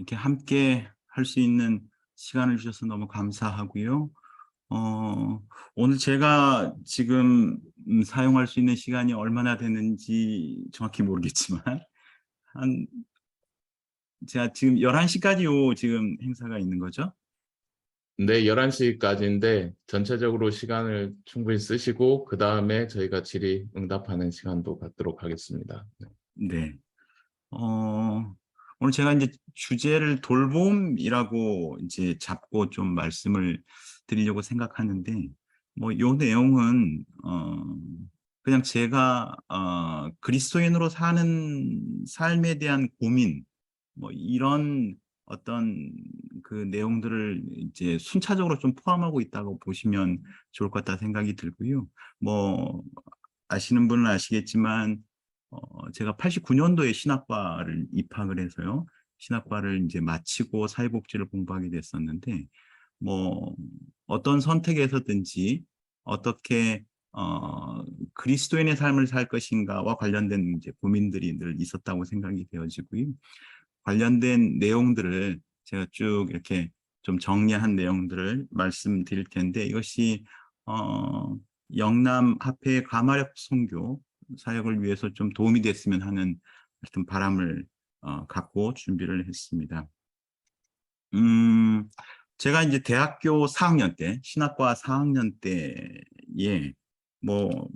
이렇게 함께 할 수 있는 시간을 주셔서 너무 감사하고요. 어 오늘 제가 지금 사용할 수 있는 시간이 얼마나 되는지 정확히 모르겠지만 한 제가 지금 11시 까지요 지금 행사가 있는 거죠? 네, 11시까지인데 전체적으로 시간을 충분히 쓰시고 그다음에 저희가 질의응답하는 시간도 갖도록 하겠습니다. 네. 네. 오늘 제가 이제 주제를 돌봄이라고 이제 잡고 좀 말씀을 드리려고 생각하는데 뭐 요 내용은 그냥 제가 그리스도인으로 사는 삶에 대한 고민 뭐 이런 어떤 그 내용들을 이제 순차적으로 좀 포함하고 있다고 보시면 좋을 것 같다 생각이 들고요. 뭐 아시는 분은 아시겠지만 제가 89 년도에 신학과를 입학을 해서요. 신학과를 이제 마치고 사회복지를 공부하게 됐었는데 뭐 어떤 선택에서든지 어떻게 그리스도인의 삶을 살 것인가와 관련된 이제 고민들이 늘 있었다고 생각이 되어지고요. 관련된 내용들을 제가 쭉 이렇게 좀 정리한 내용들을 말씀드릴 텐데 이것이 어 영남 합회 가마력 선교 사역을 위해서 좀 도움이 됐으면 하는 하여튼 바람을 갖고 준비를 했습니다. 음 제가 이제 대학교 4 학년 때 신학과 4 학년 때에 뭐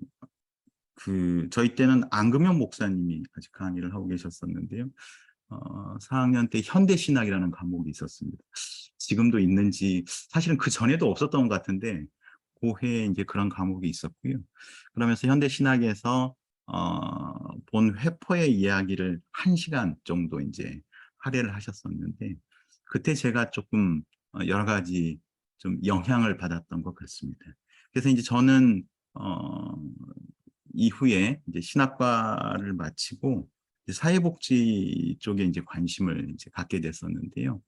저희 때는 안금영 목사님이 아직 강의를 하고 계셨었는데요. 4 학년 때 현대신학이라는 과목이 있었습니다. 지금도 있는지 사실은 그전에도 없었던 것 같은데 고 해에 인제 그런 과목이 있었고요. 그러면서 현대신학에서 본 회포의 이야기를 1 시간 정도 인제 할애를 하셨었는데 그때 제가 쪼끔 여러 가지 좀 영향을 받았던 것 같습니다. 그래서 인제 저는 어 이후에 이제 신학과를 마치고 이제 사회복지 쪽에 인제 관심을 이제 갖게 됐었는데요.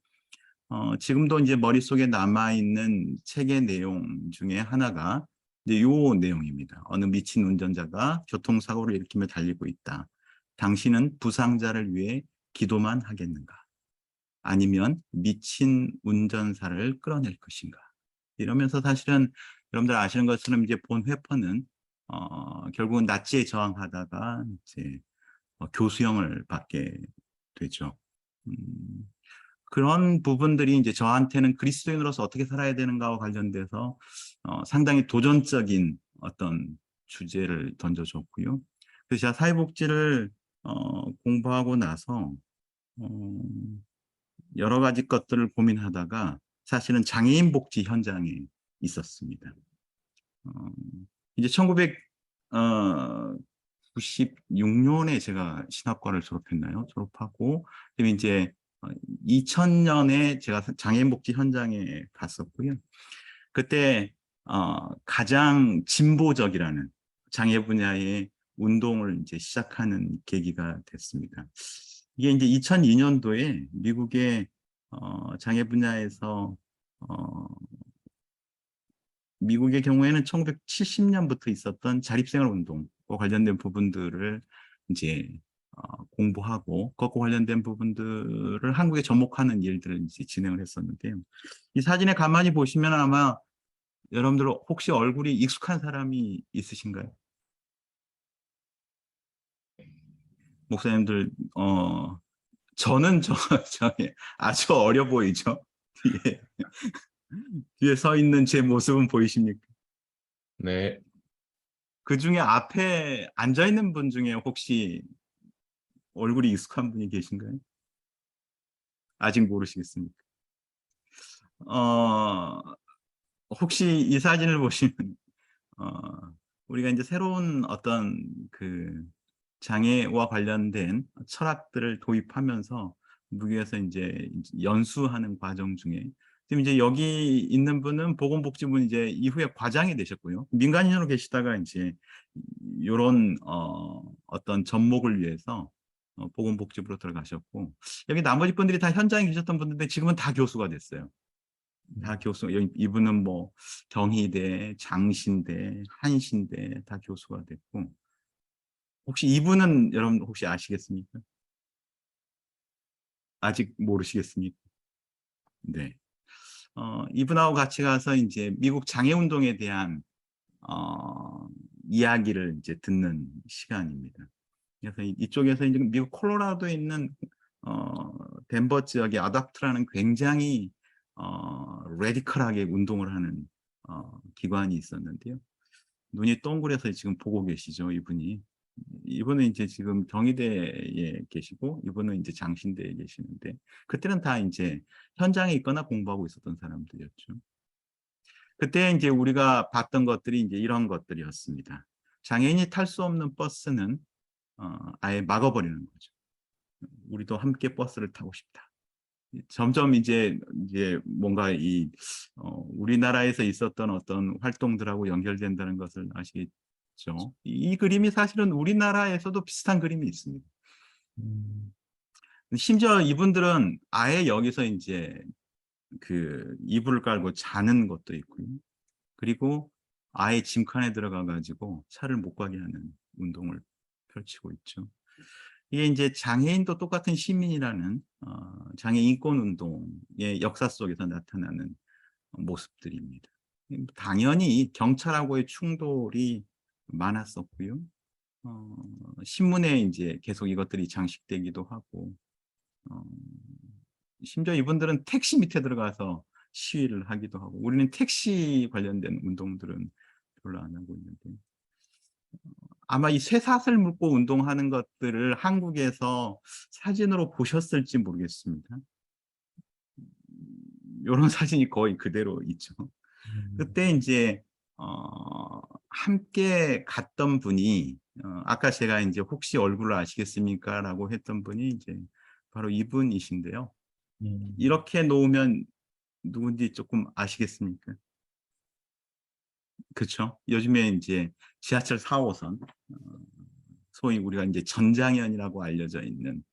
지금도 인제 머릿속에 남아 있는 책의 내용 중에 하나가 이제 요 내용입니다. "어느 미친 운전자가 교통사고를 일으키며 달리고 있다. 당신은 부상자를 위해 기도만 하겠는가? 아니면 미친 운전사를 끌어낼 것인가?" 이러면서 사실은 여러분들 아시는 것처럼 이제 본 회퍼는 결국은 나치에 저항하다가 이제 교수형을 받게 되죠. 음 그런 부분들이 인제 저한테는 그리스도인으로서 어떻게 살아야 되는가와 관련돼서 상당히 도전적인 어떤 주제를 던져 줬고요. 그래서 제가 사회복지를 공부하고 나서 어 여러 가지 것들을 고민하다가 사실은 장애인 복지 현장에 있었습니다. 어 이제 1900 어 96 년에 제가 신학과를 졸업했나요? 졸업하고 그다음에 인제 어 2000 년에 제가 장애인 복지 현장에 갔었고요. 그때 가장 진보적이라는 장애 분야의 운동을 인제 시작하는 계기가 됐습니다. 이게 인제 2002 년도에 미국의 장애 분야에서 어 미국의 경우에는 1970 년부터 있었던 자립생활 운동과 관련된 부분들을 인제 공부하고 그것과 관련된 부분들을 한국에 접목하는 일들을 이제 진행을 했었는데요. 이 사진에 가만히 보시면 아마 여러분들 혹시 얼굴이 익숙한 사람이 있으신가요? 목사님들 저는 저기 아주 어려 보이죠? 뒤에 뒤에 서 있는 제 모습은 보이십니까? 네. 그중에 앞에 앉아 있는 분 중에 혹시 얼굴이 익숙한 분이 계신가요? 아직 모르시겠습니까? 어 혹시 이 사진을 보시면 어 우리가 인제 새로운 어떤 장애와 관련된 철학들을 도입하면서 미국에서 인제 연수하는 과정 중에 지금 이제 여기 있는 분은 보건복지부 이제 이후에 과장이 되셨고요. 민간인으로 계시다가 인제 요런 어떤 접목을 위해서 보건복지부로 들어가셨고 여기 나머지 분들이 다 현장에 계셨던 분들인데 지금은 다 교수가 됐어요. 다 교수 여기 이분은 뭐 경희대, 장신대, 한신대 다 교수가 됐고 혹시 이분은 여러분 혹시 아시겠습니까? 아직 모르시겠습니까? 네. 이분하고 같이 가서 이제 미국 장애운동에 대한 어, 이야기를 이제 듣는 시간입니다. 그래서 이쪽에서 이제 미국 콜로라도에 있는 덴버 지역의 아답트라는 굉장히 레디컬하게 운동을 하는 기관이 있었는데요. 눈이 동그래서 지금 보고 계시죠, 이분이. 이분은 이제 지금 경희대에 계시고, 이분은 이제 장신대에 계시는데, 그때는 다 이제 현장에 있거나 공부하고 있었던 사람들이었죠. 그때 이제 우리가 봤던 것들이 이제 이런 것들이었습니다. 장애인이 탈 수 없는 버스는 아예 막아버리는 거죠. 우리도 함께 버스를 타고 싶다. 점점 이제 뭔가 우리나라에서 있었던 어떤 활동들하고 연결된다는 것을 아시겠죠? 이 그림이 사실은 우리나라에서도 비슷한 그림이 있습니다. 음, 심지어 이분들은 아예 여기서 이제 그 이불을 깔고 자는 것도 있고요. 그리고 아예 짐칸에 들어가 가지고 차를 못 가게 하는 운동을 펼치고 있죠. 이게 이제 장애인도 똑같은 시민이라는 장애 인권 운동의 역사 속에서 나타나는 모습들입니다. 당연히 경찰하고의 충돌이 많았었고요. 어, 신문에 이제 계속 이것들이 장식되기도 하고, 어, 심지어 이분들은 택시 밑에 들어가서 시위를 하기도 하고, 우리는 택시 관련된 운동들은 별로 안 하고 있는데, 아마 이 쇠사슬 묶고 운동하는 것들을 한국에서 사진으로 보셨을지 모르겠습니다. 이런 사진이 거의 그대로 있죠. 음, 그때 이제 함께 갔던 분이 아까 제가 이제 혹시 얼굴을 아시겠습니까?라고 했던 분이 이제 바로 이분이신데요. 음, 이렇게 놓으면 누군지 조금 아시겠습니까? 그렇죠? 요즘에 이제 지하철 4호선 소위 우리가 이제 전장현이라고 알려져 있는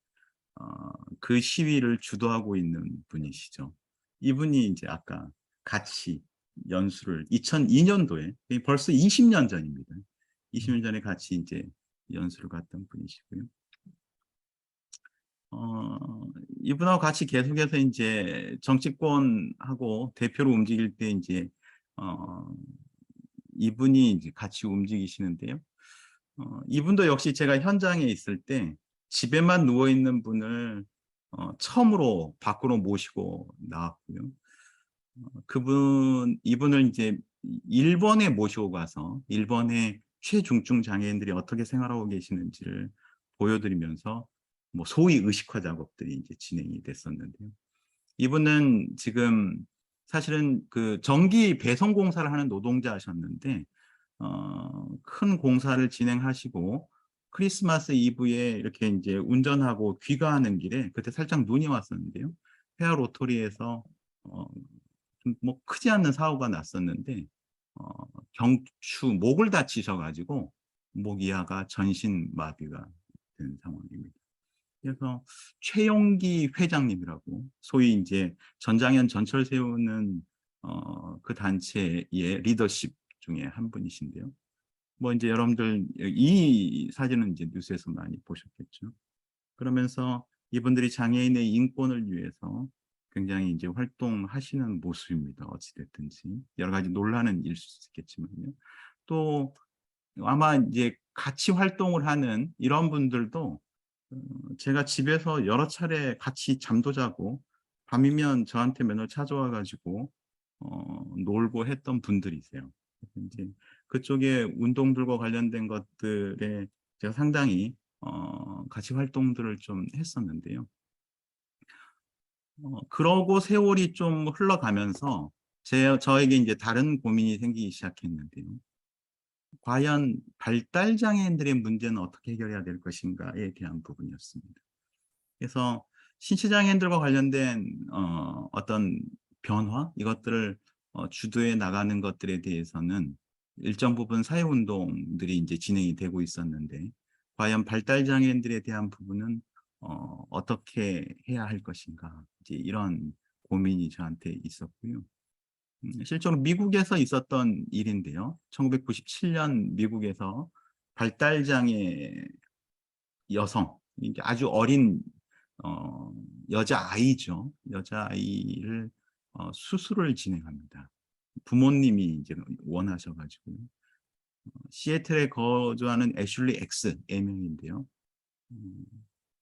그 시위를 주도하고 있는 분이시죠. 이분이 이제 아까 같이 연수를 2002년도에 벌써 20년 전입니다. 20년 전에 같이 이제 연수를 갔던 분이시고요. 이분하고 같이 계속해서 이제 정치권하고 대표로 움직일 때 이제 어, 이분이 이제 같이 움직이시는데요. 이분도 역시 제가 현장에 있을 때 집에만 누워 있는 분을 처음으로 밖으로 모시고 나왔고요. 이분을 이제 일본에 모시고 가서 일본의 최중증 장애인들이 어떻게 생활하고 계시는지를 보여드리면서 뭐 소위 의식화 작업들이 이제 진행이 됐었는데요. 이분은 지금 사실은 그 전기 배송 공사를 하는 노동자셨는데 큰 공사를 진행하시고 크리스마스 이브에 이렇게 이제 운전하고 귀가하는 길에 그때 살짝 눈이 왔었는데요. 페어 로터리에서 어, 뭐 크지 않는 사고가 났었는데 어, 경추 목을 다치셔가지고 목 이하가 전신 마비가 된 상황입니다. 그래서 최용기 회장님이라고 소위 이제 전장현 전철 세우는 그 단체의 리더십 중에 한 분이신데요. 뭐 이제 여러분들 이 사진은 이제 뉴스에서 많이 보셨겠죠. 그러면서 이분들이 장애인의 인권을 위해서 굉장히 이제 활동하시는 모습입니다. 어찌됐든지 여러 가지 논란은 있을 수 있겠지만요. 또 아마 이제 같이 활동을 하는 이런 분들도 제가 집에서 여러 차례 같이 잠도 자고 밤이면 저한테 맨날 찾아와 가지고 놀고 했던 분들이세요. 그래서 이제 그쪽에 운동들과 관련된 것들에 제가 상당히 같이 활동들을 좀 했었는데요. 그러고 세월이 좀 흘러가면서 저에게 이제 다른 고민이 생기기 시작했는데요. 과연 발달 장애인들의 문제는 어떻게 해결해야 될 것인가에 대한 부분이었습니다. 그래서 신체 장애인들과 관련된 어떤 변화 이것들을 주도해 나가는 것들에 대해서는 일정 부분 사회 운동들이 이제 진행이 되고 있었는데 과연 발달 장애인들에 대한 부분은 어떻게 해야 할 것인가 이제 이런 고민이 저한테 있었고요. 실제로 미국에서 있었던 일인데요. 1997년 미국에서 발달장애 여성, 이게 아주 어린 여자아이죠. 여자아이를 수술을 진행합니다. 부모님이 이제 원하셔가지고요. 시애틀에 거주하는 애슐리 X A명인데요.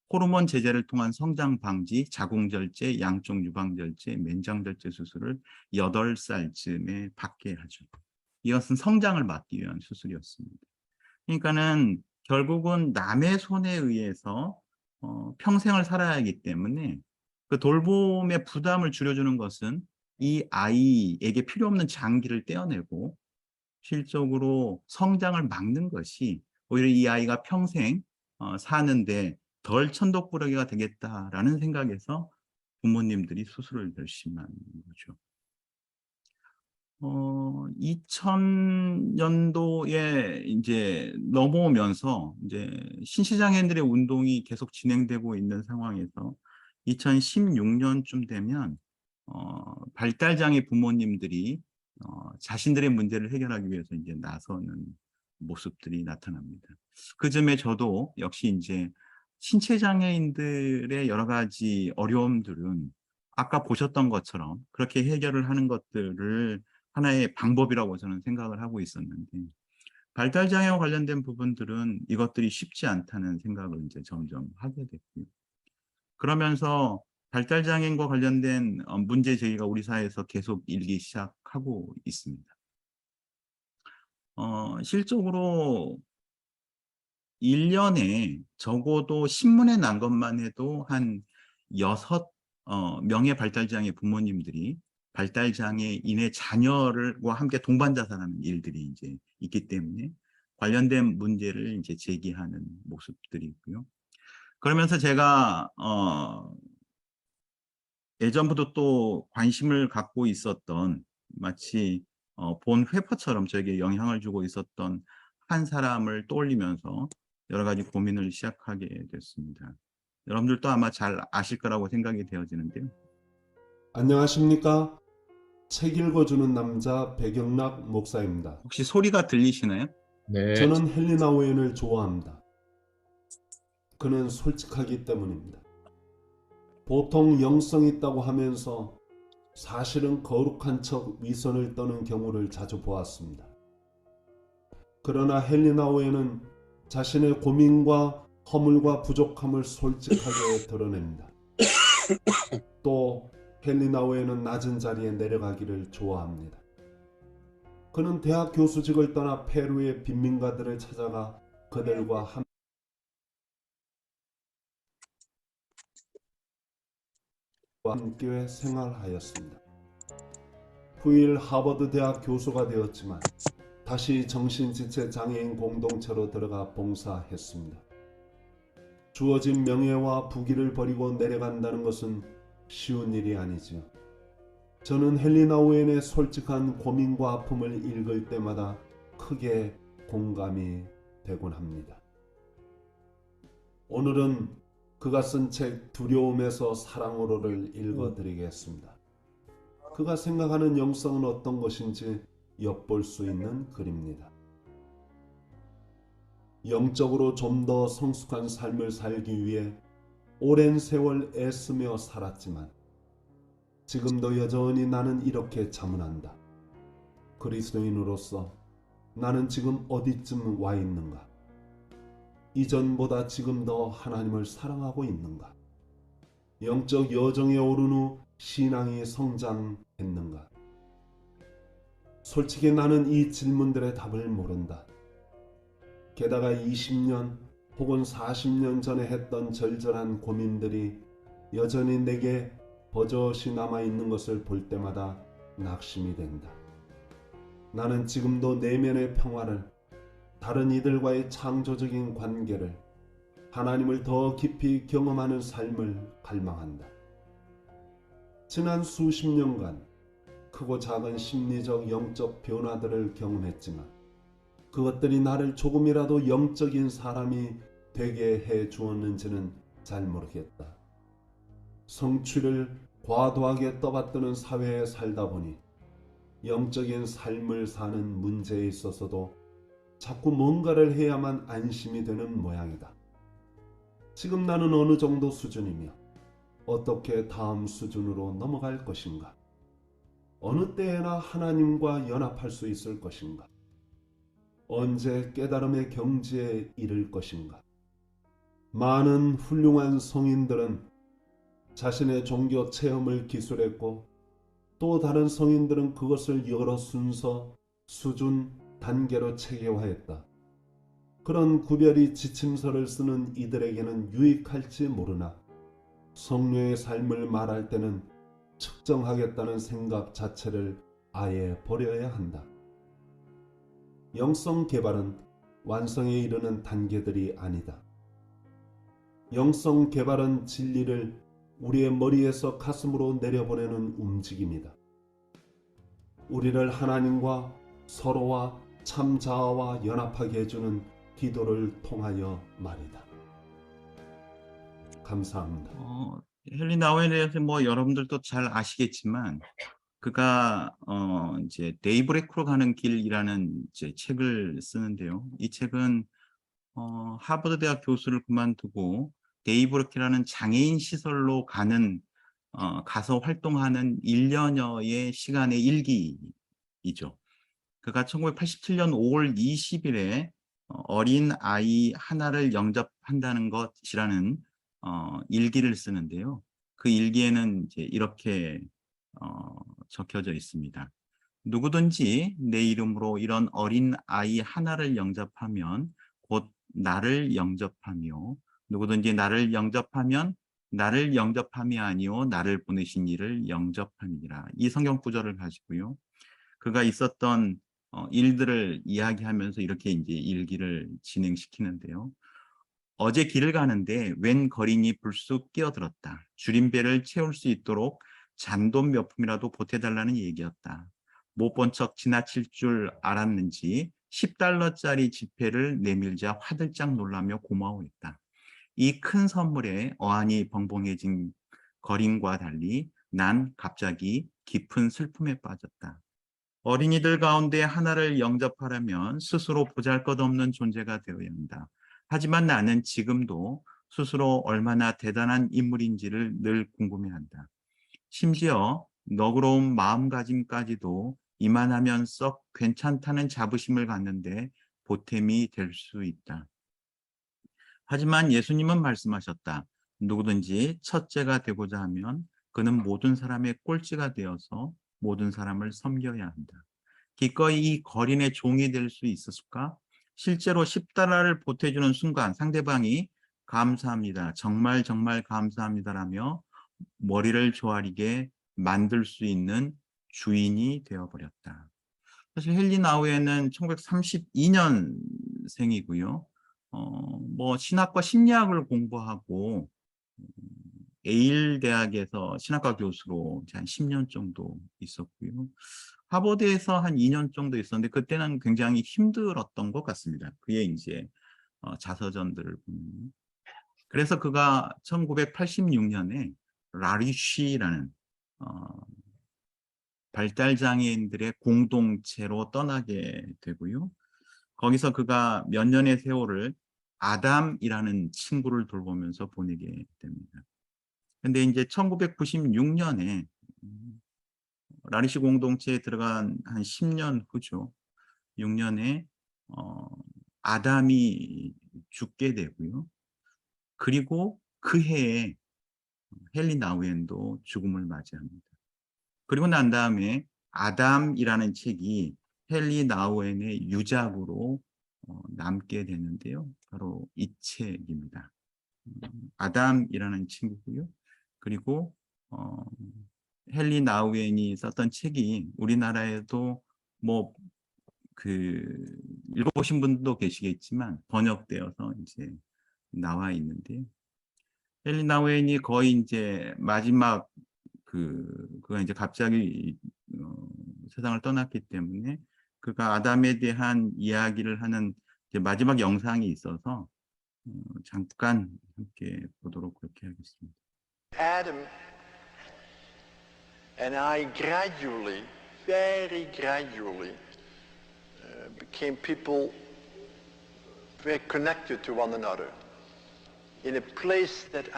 호르몬 제제를 통한 성장 방지, 자궁절제, 양쪽 유방절제, 맨장절제 수술을 8살쯤에 받게 하죠. 이것은 성장을 막기 위한 수술이었습니다. 그러니까는 결국은 남의 손에 의해서 평생을 살아야 하기 때문에 그 돌봄의 부담을 줄여주는 것은 이 아이에게 필요 없는 장기를 떼어내고 실적으로 성장을 막는 것이 오히려 이 아이가 평생 사는데 덜 천독부러기가 되겠다라는 생각에서 부모님들이 수술을 결심한 거죠. 2000년도에 이제 넘어오면서 이제 신시장애인들의 운동이 계속 진행되고 있는 상황에서 2016년쯤 되면 발달장애 부모님들이 자신들의 문제를 해결하기 위해서 이제 나서는 모습들이 나타납니다. 그 점에 저도 역시 이제 신체장애인들의 여러 가지 어려움들은 아까 보셨던 것처럼 그렇게 해결을 하는 것들을 하나의 방법이라고 저는 생각을 하고 있었는데 발달장애와 관련된 부분들은 이것들이 쉽지 않다는 생각을 이제 점점 하게 됐고요. 그러면서 발달장애인과 관련된 문제 제기가 우리 사회에서 계속 일기 시작하고 있습니다. 실적으로 1년에 적어도 신문에 난 것만 해도 한 6명의 발달장애 부모님들이 발달장애인의 자녀와 함께 동반자살하는 일들이 이제 있기 때문에 관련된 문제를 이제 제기하는 모습들이 있고요. 그러면서 제가 예전부터 또 관심을 갖고 있었던 마치 본 회퍼처럼 저에게 영향을 주고 있었던 한 사람을 떠올리면서 여러 가지 고민을 시작하게 됐습니다. 여러분들도 아마 잘 아실 거라고 생각이 되어지는데요. 안녕하십니까? 책 읽어주는 남자 백영락 목사입니다. 혹시 소리가 들리시나요? 네. 저는 헬리나 오웬을 좋아합니다. 그는 솔직하기 때문입니다. 보통 영성 있다고 하면서 사실은 거룩한 척 위선을 떠는 경우를 자주 보았습니다. 그러나 헬리나 오웬은 자신의 고민과 허물과 부족함을 솔직하게 드러냅니다. 또 헬리나 오웬은 낮은 자리에 내려가기를 좋아합니다. 그는 대학 교수직을 떠나 페루의 빈민가들을 찾아가 그들과 함께 생활하였습니다. 후일 하버드 대학 교수가 되었지만 다시 정신지체 장애인 공동체로 들어가 봉사했습니다. 주어진 명예와 부귀를 버리고 내려간다는 것은 쉬운 일이 아니지요. 저는 헬리나 오웬의 솔직한 고민과 아픔을 읽을 때마다 크게 공감이 되곤 합니다. 오늘은 그가 쓴 책 두려움에서 사랑으로를 읽어드리겠습니다. 그가 생각하는 영성은 어떤 것인지 엿볼 수 있는 글입니다. 영적으로 좀 더 성숙한 삶을 살기 위해 오랜 세월 애쓰며 살았지만 지금도 여전히 나는 이렇게 자문한다. 그리스도인으로서 나는 지금 어디쯤 와 있는가? 이전보다 지금 더 하나님을 사랑하고 있는가? 영적 여정에 오른 후 신앙이 성장했는가? 솔직히 나는 이 질문들의 답을 모른다. 게다가 20년 혹은 40년 전에 했던 절절한 고민들이 여전히 내게 버젓이 남아있는 것을 볼 때마다 낙심이 된다. 나는 지금도 내면의 평화를, 다른 이들과의 창조적인 관계를, 하나님을 더 깊이 경험하는 삶을 갈망한다. 지난 수십 년간 크고 작은 심리적 영적 변화들을 경험했지만 그것들이 나를 조금이라도 영적인 사람이 되게 해 주었는지는 잘 모르겠다. 성취를 과도하게 떠받드는 사회에 살다 보니 영적인 삶을 사는 문제에 있어서도 자꾸 뭔가를 해야만 안심이 되는 모양이다. 지금 나는 어느 정도 수준이며 어떻게 다음 수준으로 넘어갈 것인가? 어느 때에나 하나님과 연합할 수 있을 것인가? 언제 깨달음의 경지에 이를 것인가? 많은 훌륭한 성인들은 자신의 종교 체험을 기술했고 또 다른 성인들은 그것을 여러 순서, 수준, 단계로 체계화했다. 그런 구별이 지침서를 쓰는 이들에게는 유익할지 모르나 성령의 삶을 말할 때는 측정하겠다는 생각 자체를 아예 버려야 한다. 영성 개발은 완성에 이르는 단계들이 아니다. 영성 개발은 진리를 우리의 머리에서 가슴으로 내려보내는 움직임이다. 우리를 하나님과 서로와 참 자아와 연합하게 해주는 기도를 통하여 말이다. 감사합니다. 헨리 나우에 대해서 뭐 여러분들도 잘 아시겠지만 그가 이제 데이브레이크로 가는 길이라는 이제 책을 쓰는데요. 이 책은 하버드 대학 교수를 그만두고 데이브레이크라는 장애인 시설로 가서 활동하는 1년여의 시간의 일기이죠. 그가 1987년 5월 20일에 어린 아이 하나를 영접한다는 것이라는 일기를 쓰는데요. 그 일기에는 이제 이렇게 적혀져 있습니다. 누구든지 내 이름으로 이런 어린 아이 하나를 영접하면 곧 나를 영접하며 누구든지 나를 영접하면 나를 영접함이 아니요 나를 보내신 이를 영접함이라. 이 성경 구절을 가지고요. 그가 있었던 일들을 이야기하면서 이렇게 이제 일기를 진행시키는데요. 어제 길을 가는데 웬 거린이 불쑥 끼어들었다. 줄임배를 채울 수 있도록 잔돈 몇 푼이라도 보태달라는 얘기였다. 못 본 척 지나칠 줄 알았는지 10달러짜리 지폐를 내밀자 화들짝 놀라며 고마워했다. 이 큰 선물에 어안이 벙벙해진 거린과 달리 난 갑자기 깊은 슬픔에 빠졌다. 어린이들 가운데 하나를 영접하려면 스스로 보잘것없는 존재가 되어야 한다. 하지만 나는 지금도 스스로 얼마나 대단한 인물인지를 늘 궁금해한다. 심지어 너그러운 마음가짐까지도 이만하면 썩 괜찮다는 자부심을 갖는데 보탬이 될 수 있다. 하지만 예수님은 말씀하셨다. 누구든지 첫째가 되고자 하면 그는 모든 사람의 꼴찌가 되어서 모든 사람을 섬겨야 한다. 기꺼이 이 거린의 종이 될 수 있었을까? 실제로 10달러를 보태주는 순간 상대방이 감사합니다. 정말 정말 감사합니다라며 머리를 조아리게 만들 수 있는 주인이 되어버렸다. 사실 헨리 나우에는 1932년생이고요. 뭐 신학과 심리학을 공부하고 에일 대학에서 신학과 교수로 한 10년 정도 있었고요. 하버드에서 한 2년 정도 있었는데 그때는 굉장히 힘들었던 것 같습니다. 그의 이제 자서전들을 보면. 그래서 그가 1986년에 라리쉬라는 발달장애인들의 공동체로 떠나게 되고요. 거기서 그가 몇 년의 세월을 아담이라는 친구를 돌보면서 보내게 됩니다. 근데 이제 1996년에 라리시 공동체에 들어간 한 10년 후죠. 6년에 아담이 죽게 되고요. 그리고 그 해에 헨리 나우엔도 죽음을 맞이합니다. 그리고 난 다음에 아담이라는 책이 헨리 나우엔의 유작으로 남게 되는데요. 바로 이 책입니다. 아담이라는 친구고요. 그리고 헨리 나우엔이 썼던 책이 우리나라에도 뭐 읽어보신 분도 계시겠지만 번역되어서 이제 나와 있는데요. 헨리 나우엔이 거의 이제 마지막 그가 이제 갑자기 세상을 떠났기 때문에 그가 아담에 대한 이야기를 하는 이제 마지막 영상이 있어서 잠깐 함께 보도록 그렇게 하겠습니다. Adam and I gradually, very gradually, became people very connected to one another in a place that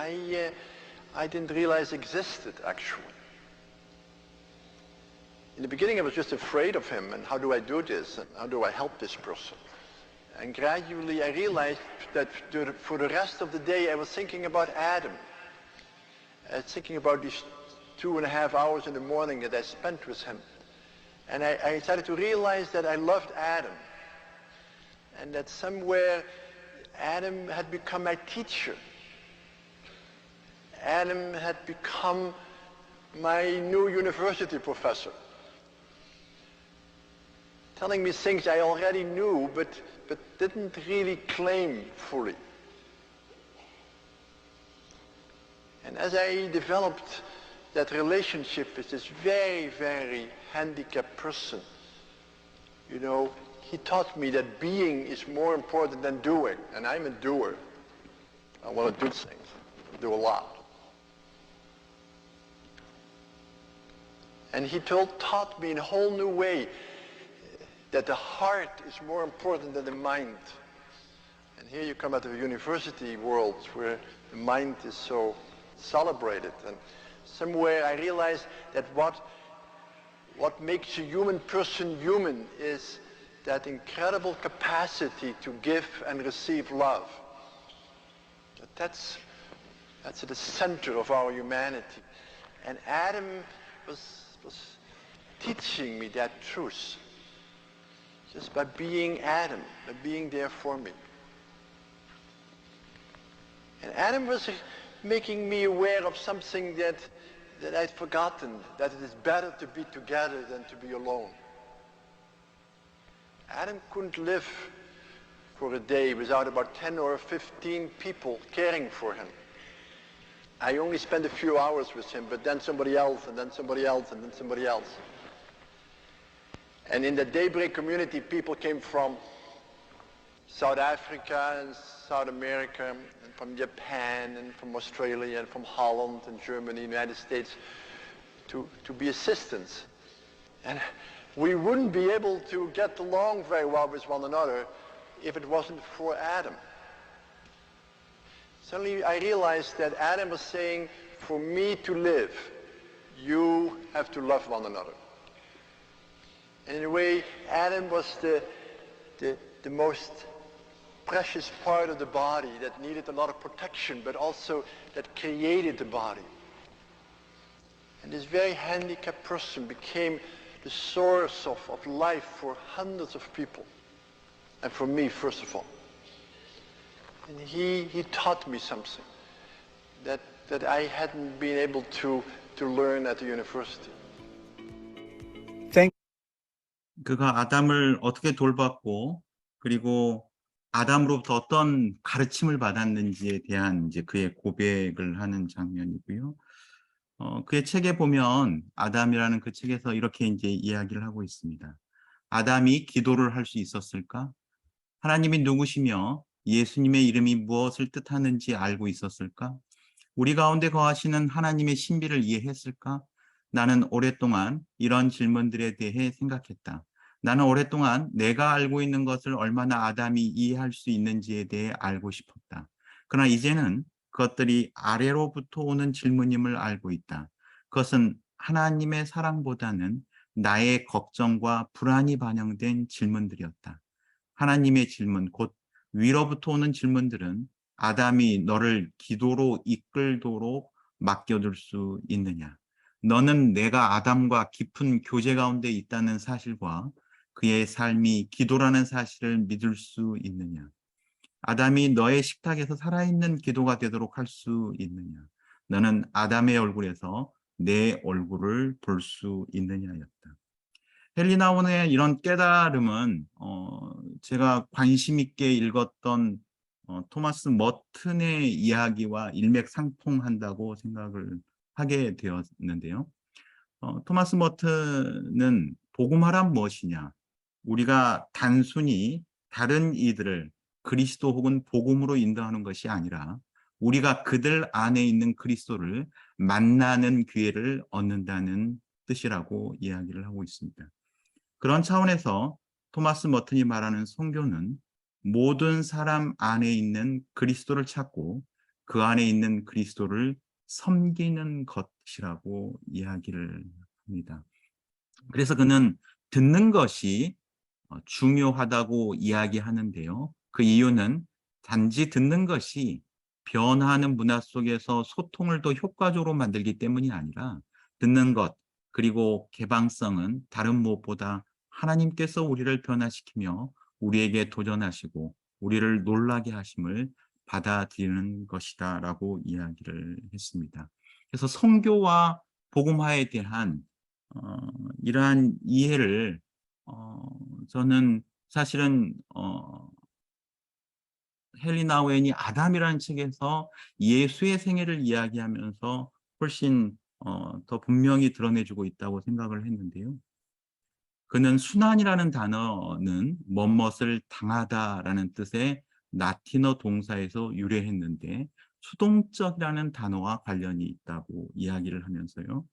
I didn't realize existed, actually. In the beginning, I was just afraid of him, and how do I do this, and how do I help this person? And gradually, I realized that for the rest of the day, I was thinking about Adam. I was thinking about these 2.5 hours in the morning that I spent with him. And I started to realize that I loved Adam, and that somewhere Adam had become my teacher. Adam had become my new university professor, telling me things I already knew, but didn't really claim fully. And as I developed that relationship with this very, very handicapped person, you know, he taught me that being is more important than doing, and I'm a doer. I want to do things, do a lot. And he taught me in a whole new way that the heart is more important than the mind. And here you come out of a university world where the mind is so celebrated. And somewhere I realized that what makes a human person human is that incredible capacity to give and receive love. That's at the center of our humanity. And Adam was teaching me that truth, just by being Adam, by being there for me. And Adam was making me aware of something that I'd forgotten, that it is better to be together than to be alone. Adam couldn't live for a day without about 10 or 15 people caring for him. I only spent a few hours with him, but then somebody else, and then somebody else, and then somebody else. And in the Daybreak community, people came from South Africa and South America, and from Japan, and from Australia, and from Holland, and Germany, United States, to be assistants. And we wouldn't be able to get along very well with one another if it wasn't for Adam. Suddenly I realized that Adam was saying, for me to live, you have to love one another. And in a way, Adam was the most precious part of the body that needed a lot of protection, but also that created the body. And this very handicapped person became the source of life for hundreds of people, and for me, first of all. And he taught me something that I hadn't been able to learn at the university. 그가 아담을 어떻게 돌봤고, 그리고 아담으로부터 어떤 가르침을 받았는지에 대한 이제 그의 고백을 하는 장면이고요. 그의 책에 보면 아담이라는 그 책에서 이렇게 이제 이야기를 하고 있습니다. 아담이 기도를 할 수 있었을까? 하나님이 누구시며 예수님의 이름이 무엇을 뜻하는지 알고 있었을까? 우리 가운데 거하시는 하나님의 신비를 이해했을까? 나는 오랫동안 이런 질문들에 대해 생각했다. 나는 오랫동안 내가 알고 있는 것을 얼마나 아담이 이해할 수 있는지에 대해 알고 싶었다. 그러나 이제는 그것들이 아래로부터 오는 질문임을 알고 있다. 그것은 하나님의 사랑보다는 나의 걱정과 불안이 반영된 질문들이었다. 하나님의 질문, 곧 위로부터 오는 질문들은 아담이 너를 기도로 이끌도록 맡겨둘 수 있느냐? 너는 내가 아담과 깊은 교제 가운데 있다는 사실과 그의 삶이 기도라는 사실을 믿을 수 있느냐? 아담이 너의 식탁에서 살아있는 기도가 되도록 할 수 있느냐? 너는 아담의 얼굴에서 내 얼굴을 볼 수 있느냐였다. 헨리 나운의 이런 깨달음은 제가 관심 있게 읽었던 토마스 머튼의 이야기와 일맥상통한다고 생각을 하게 되었는데요. 토마스 머튼은 복음화란 무엇이냐? 우리가 단순히 다른 이들을 그리스도 혹은 복음으로 인도하는 것이 아니라 우리가 그들 안에 있는 그리스도를 만나는 기회를 얻는다는 뜻이라고 이야기를 하고 있습니다. 그런 차원에서 토마스 머튼이 말하는 선교는 모든 사람 안에 있는 그리스도를 찾고 그 안에 있는 그리스도를 섬기는 것이라고 이야기를 합니다. 그래서 그는 듣는 것이 중요하다고 이야기하는데요. 그 이유는 단지 듣는 것이 변화하는 문화 속에서 소통을 더 효과적으로 만들기 때문이 아니라 듣는 것 그리고 개방성은 다른 무엇보다 하나님께서 우리를 변화시키며 우리에게 도전하시고 우리를 놀라게 하심을 받아들이는 것이다라고 이야기를 했습니다. 그래서 선교와 복음화에 대한 이러한 이해를 저는 사실은 헨리 나우엔이 아담이라는 책에서 예수의 생애를 이야기하면서 훨씬 더 분명히 드러내주고 있다고 생각을 했는데요. 그는 순환이라는 단어는 뭐뭇을 당하다라는 뜻의 라틴어 동사에서 유래했는데 수동적이라는 단어와 관련이 있다고 이야기를 하면서요.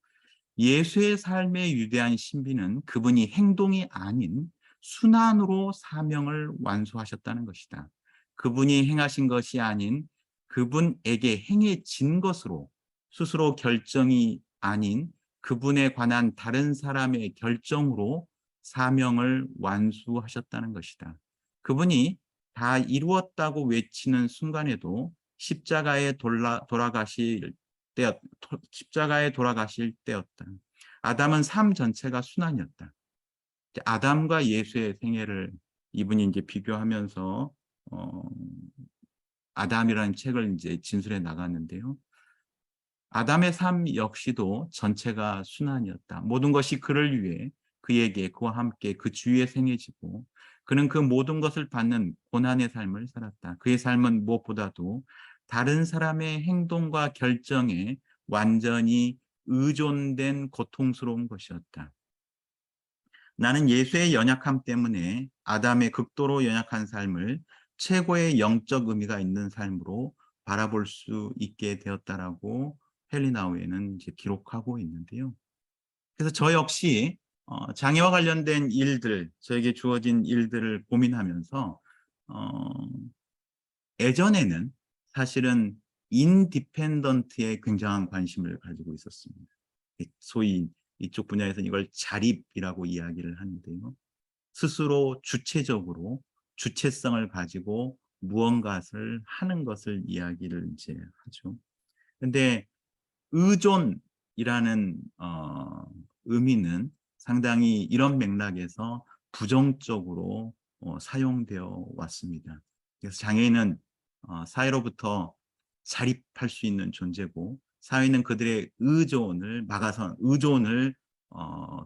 예수의 삶의 위대한 신비는 그분이 행동이 아닌 순환으로 사명을 완수하셨다는 것이다. 그분이 행하신 것이 아닌 그분에게 행해진 것으로 스스로 결정이 아닌 그분에 관한 다른 사람의 결정으로 사명을 완수하셨다는 것이다. 그분이 다 이루었다고 외치는 순간에도 십자가에 돌아가실 때였다. 아담은 삶 전체가 순환이었다. 아담과 예수의 생애를 이분이 이제 비교하면서 아담이라는 책을 이제 진술해 나갔는데요. 아담의 삶 역시도 전체가 순환이었다. 모든 것이 그를 위해 그에게 그와 함께 그 주위에 생애지고 그는 그 모든 것을 받는 고난의 삶을 살았다. 그의 삶은 무엇보다도 다른 사람의 행동과 결정에 완전히 의존된 고통스러운 것이었다. 나는 예수의 연약함 때문에 아담의 극도로 연약한 삶을 최고의 영적 의미가 있는 삶으로 바라볼 수 있게 되었다라고 헨리 나우엔은 이제 기록하고 있는데요. 그래서 저 역시 장애와 관련된 일들, 저에게 주어진 일들을 고민하면서 예전에는 사실은 인디펜던트에 굉장한 관심을 가지고 있었습니다. 소위 이쪽 분야에서는 이걸 자립이라고 이야기를 하는데요. 스스로 주체적으로 주체성을 가지고 무언가를 하는 것을 이야기를 이제 하죠. 근데 의존이라는 의미는 상당히 이런 맥락에서 부정적으로 사용되어 왔습니다. 그래서 장애인은 사회로부터 자립할 수 있는 존재고 사회는 그들의 의존을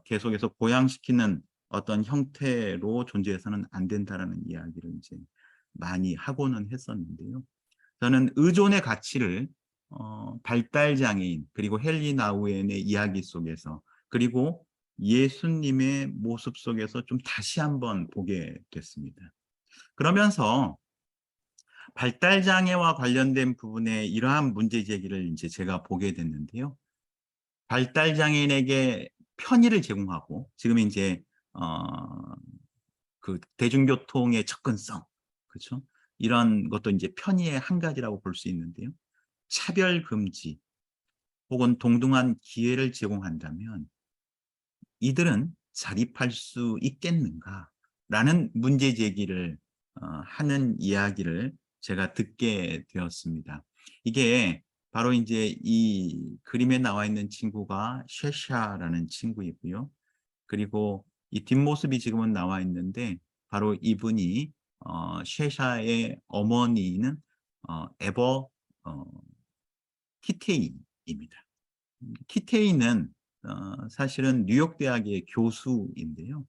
계속해서 고양시키는 어떤 형태로 존재해서는 안 된다라는 이야기를 이제 많이 하고는 했었는데요. 저는 의존의 가치를 발달장애인 그리고 헨리 나우엔의 이야기 속에서 그리고 예수님의 모습 속에서 좀 다시 한번 보게 됐습니다. 그러면서 발달장애와 관련된 부분에 이러한 문제 제기를 이제 제가 보게 됐는데요. 발달장애인에게 편의를 제공하고 지금 이제 그 대중교통의 접근성, 그렇죠? 이런 것도 이제 편의의 한 가지라고 볼 수 있는데요. 차별 금지 혹은 동등한 기회를 제공한다면 이들은 자립할 수 있겠는가라는 문제 제기를 하는 이야기를 제가 듣게 되었습니다. 이게 바로 이제 이 그림에 나와 있는 친구가 쉐샤라는 친구이고요. 그리고 이 뒷모습이 지금은 나와 있는데 바로 이분이 쉐샤의 어머니는 에버 키테이입니다. 키테이는 사실은 뉴욕 대학의 교수인데요.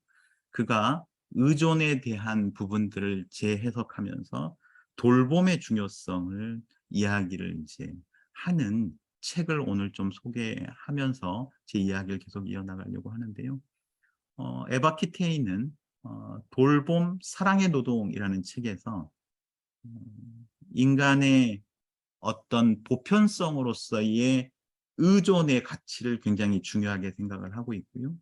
그가 의존에 대한 부분들을 재해석하면서 돌봄의 중요성을 이야기를 이제 하는 책을 오늘 좀 소개하면서 제 이야기를 계속 이어나가려고 하는데요. 에바 키테이는 돌봄 사랑의 노동이라는 책에서 인간의 어떤 보편성으로서의 의존의 가치를 굉장히 중요하게 생각을 하고 있고요.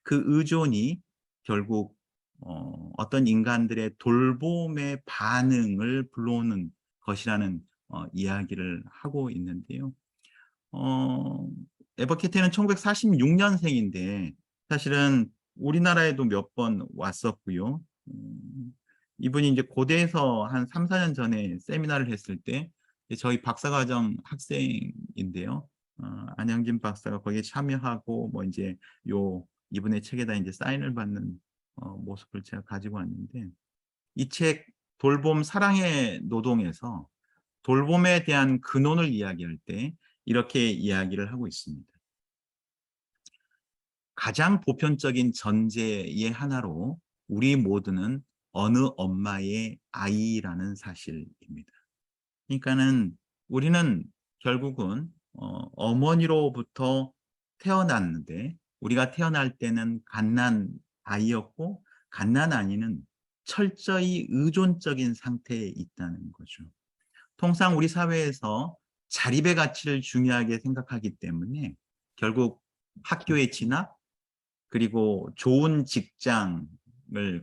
그 의존이 결국 어떤 인간들의 돌봄의 반응을 불러오는 것이라는 이야기를 하고 있는데요. 에버케테는 1946년생인데 사실은 우리나라에도 몇 번 왔었고요. 이분이 이제 고대에서 한 3, 4년 전에 세미나를 했을 때 저희 박사과정 학생인데요. 안영진 박사가 거기에 참여하고 뭐 이제 이분의 책에다 이제 사인을 받는 모습을 제가 가지고 왔는데, 이 책 돌봄 사랑의 노동에서 돌봄에 대한 근원을 이야기할 때 이렇게 이야기를 하고 있습니다. 가장 보편적인 전제의 하나로 우리 모두는 어느 엄마의 아이라는 사실입니다. 그러니까는 우리는 결국은 어머니로부터 태어났는데, 우리가 태어날 때는 갓난 아이였고 갓난 아이는 철저히 의존적인 상태에 있다는 거죠. 통상 우리 사회에서 자립의 가치를 중요하게 생각하기 때문에 결국 학교에 진학, 그리고 좋은 직장을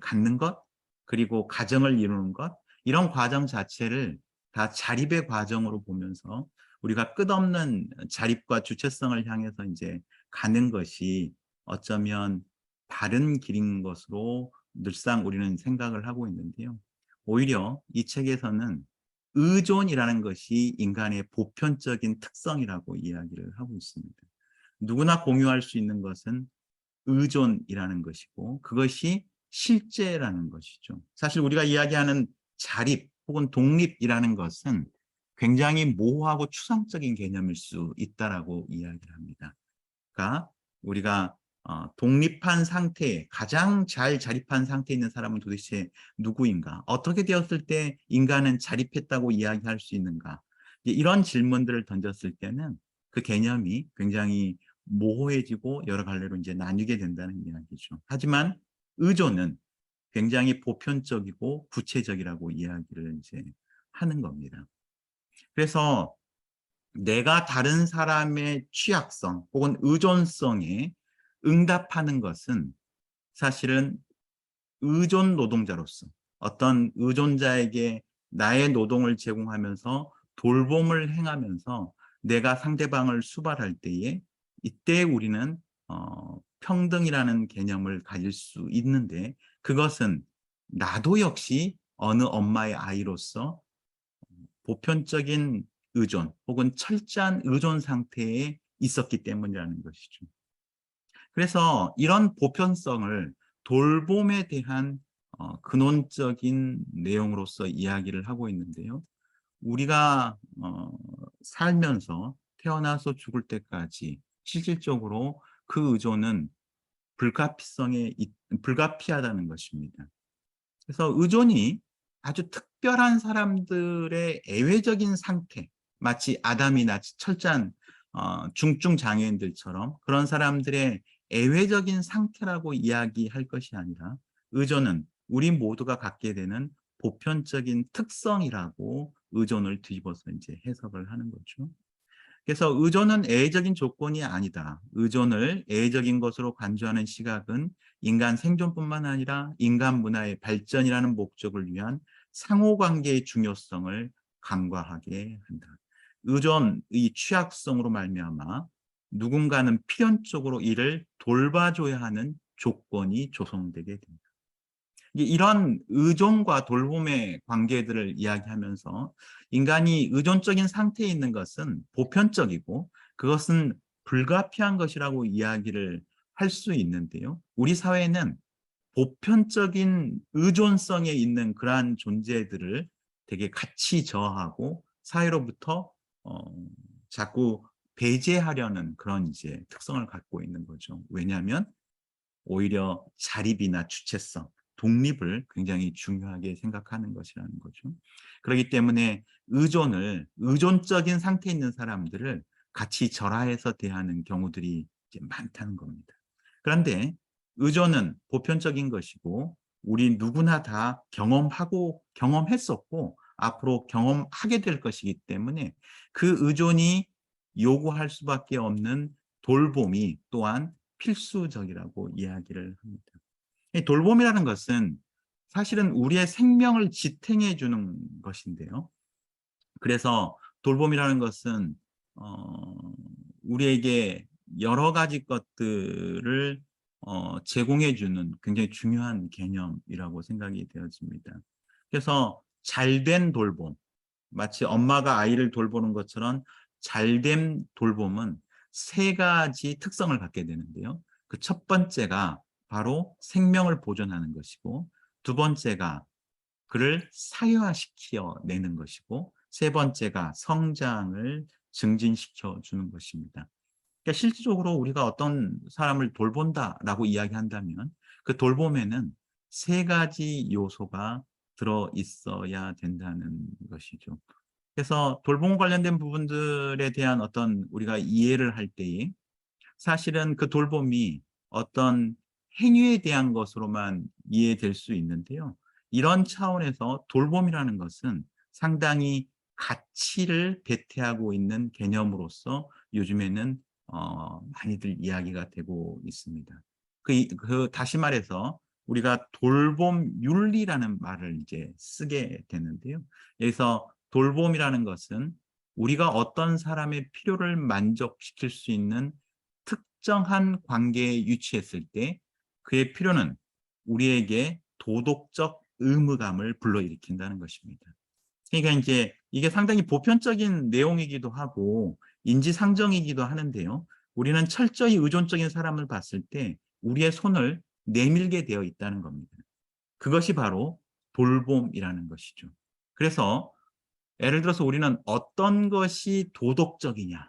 갖는 것, 그리고 가정을 이루는 것, 이런 과정 자체를 다 자립의 과정으로 보면서 우리가 끝없는 자립과 주체성을 향해서 이제 가는 것이 어쩌면 바른 길인 것으로 늘상 우리는 생각을 하고 있는데요. 오히려 이 책에서는 의존이라는 것이 인간의 보편적인 특성이라고 이야기를 하고 있습니다. 누구나 공유할 수 있는 것은 의존이라는 것이고, 그것이 실제라는 것이죠. 사실 우리가 이야기하는 자립 혹은 독립이라는 것은 굉장히 모호하고 추상적인 개념일 수 있다라고 이야기를 합니다. 그러니까 우리가 독립한 상태에, 가장 잘 자립한 상태에 있는 사람은 도대체 누구인가? 어떻게 되었을 때 인간은 자립했다고 이야기할 수 있는가? 이런 질문들을 던졌을 때는 그 개념이 굉장히 모호해지고 여러 갈래로 이제 나뉘게 된다는 이야기죠. 하지만 의존은 굉장히 보편적이고 구체적이라고 이야기를 이제 하는 겁니다. 그래서 내가 다른 사람의 취약성 혹은 의존성에 응답하는 것은 사실은 의존 노동자로서 어떤 의존자에게 나의 노동을 제공하면서 돌봄을 행하면서 내가 상대방을 수발할 때에, 이때 우리는 평등이라는 개념을 가질 수 있는데, 그것은 나도 역시 어느 엄마의 아이로서 보편적인 의존 혹은 철저한 의존 상태에 있었기 때문이라는 것이죠. 그래서 이런 보편성을 돌봄에 대한 근원적인 내용으로서 이야기를 하고 있는데요. 우리가 살면서 태어나서 죽을 때까지 실질적으로 그 의존은 불가피하다는 것입니다. 그래서 의존이 아주 특별한 사람들의 예외적인 상태, 마치 아담이나 철저한 중증 장애인들처럼 그런 사람들의 예외적인 상태라고 이야기할 것이 아니라, 의존은 우리 모두가 갖게 되는 보편적인 특성이라고 의존을 뒤집어서 이제 해석을 하는 거죠. 그래서 의존은 예외적인 조건이 아니다. 의존을 예외적인 것으로 간주하는 시각은 인간 생존뿐만 아니라 인간 문화의 발전이라는 목적을 위한 상호관계의 중요성을 간과하게 한다. 의존의 취약성으로 말미암아 누군가는 필연적으로 이를 돌봐줘야 하는 조건이 조성되게 됩니다. 이런 의존과 돌봄의 관계들을 이야기하면서 인간이 의존적인 상태에 있는 것은 보편적이고 그것은 불가피한 것이라고 이야기를 할 수 있는데요. 우리 사회는 보편적인 의존성에 있는 그러한 존재들을 되게 같이 저하고 사회로부터 자꾸 배제하려는 그런 이제 특성을 갖고 있는 거죠. 왜냐하면 오히려 자립이나 주체성, 독립을 굉장히 중요하게 생각하는 것이라는 거죠. 그렇기 때문에 의존적인 상태에 있는 사람들을 같이 절하해서 대하는 경우들이 이제 많다는 겁니다. 그런데 의존은 보편적인 것이고 우리 누구나 다 경험했었고 앞으로 경험하게 될 것이기 때문에 그 의존이 요구할 수밖에 없는 돌봄이 또한 필수적이라고 이야기를 합니다. 이 돌봄이라는 것은 사실은 우리의 생명을 지탱해 주는 것인데요. 그래서 돌봄이라는 것은 우리에게 여러 가지 것들을 제공해주는 굉장히 중요한 개념이라고 생각이 되어집니다. 그래서 잘된 돌봄, 마치 엄마가 아이를 돌보는 것처럼 잘된 돌봄은 세 가지 특성을 갖게 되는데요. 그 첫 번째가 바로 생명을 보존하는 것이고, 두 번째가 그를 사회화시켜 내는 것이고, 세 번째가 성장을 증진시켜 주는 것입니다. 그러니까 실질적으로 우리가 어떤 사람을 돌본다라고 이야기한다면 그 돌봄에는 세 가지 요소가 들어 있어야 된다는 것이죠. 그래서 돌봄과 관련된 부분들에 대한 어떤 우리가 이해를 할 때에 사실은 그 돌봄이 어떤 행위에 대한 것으로만 이해될 수 있는데요. 이런 차원에서 돌봄이라는 것은 상당히 가치를 배태하고 있는 개념으로서 요즘에는 많이들 이야기가 되고 있습니다. 다시 말해서 우리가 돌봄 윤리라는 말을 이제 쓰게 되는데요. 여기서 돌봄이라는 것은 우리가 어떤 사람의 필요를 만족시킬 수 있는 특정한 관계에 유치했을 때 그의 필요는 우리에게 도덕적 의무감을 불러일으킨다는 것입니다. 그러니까 이제 이게 상당히 보편적인 내용이기도 하고 인지상정이기도 하는데요. 우리는 철저히 의존적인 사람을 봤을 때 우리의 손을 내밀게 되어 있다는 겁니다. 그것이 바로 돌봄이라는 것이죠. 그래서 예를 들어서 우리는 어떤 것이 도덕적이냐,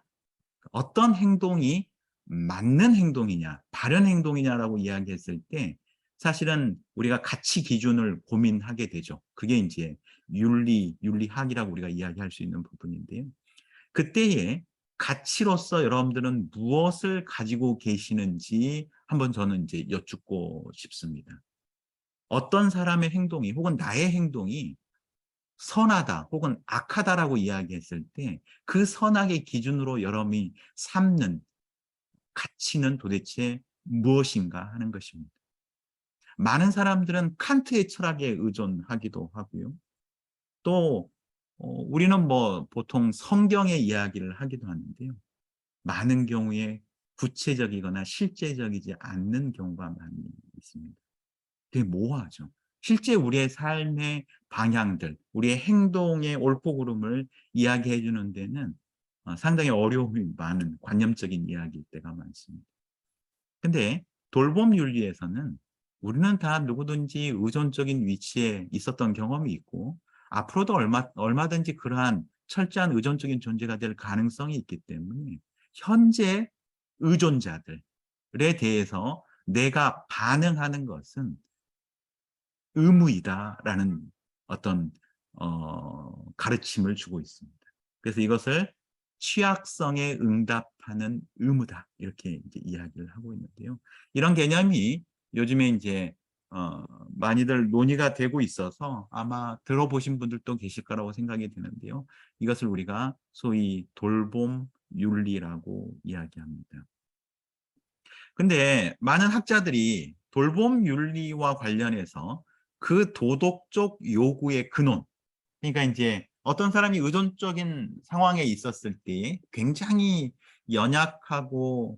어떤 행동이 맞는 행동이냐, 바른 행동이냐라고 이야기했을 때 사실은 우리가 가치 기준을 고민하게 되죠. 그게 이제 윤리학이라고 우리가 이야기할 수 있는 부분인데요. 그때에 가치로서 여러분들은 무엇을 가지고 계시는지 한번 저는 이제 여쭙고 싶습니다. 어떤 사람의 행동이 혹은 나의 행동이 선하다 혹은 악하다라고 이야기했을 때 그 선악의 기준으로 여러분이 삼는 가치는 도대체 무엇인가 하는 것입니다. 많은 사람들은 칸트의 철학에 의존하기도 하고요. 또 우리는 뭐 보통 성경의 이야기를 하기도 하는데요. 많은 경우에 구체적이거나 실제적이지 않는 경우가 많이 있습니다. 되게 모호하죠. 실제 우리의 삶의 방향들, 우리의 행동의 옳고 그름을 이야기해 주는 데는 상당히 어려움이 많은 관념적인 이야기일 때가 많습니다. 근데 돌봄 윤리에서는 우리는 다 누구든지 의존적인 위치에 있었던 경험이 있고 앞으로도 얼마든지 그러한 철저한 의존적인 존재가 될 가능성이 있기 때문에 현재 의존자들에 대해서 내가 반응하는 것은 의무이다라는 어떤 가르침을 주고 있습니다. 그래서 이것을 취약성에 응답하는 의무다 이렇게 이제 이야기를 하고 있는데요. 이런 개념이 요즘에 이제 많이들 논의가 되고 있어서 아마 들어보신 분들도 계실 거라고 생각이 드는데요. 이것을 우리가 소위 돌봄 윤리라고 이야기합니다. 근데 많은 학자들이 돌봄 윤리와 관련해서 그 도덕적 요구의 근원, 그러니까 이제 어떤 사람이 의존적인 상황에 있었을 때 굉장히 연약하고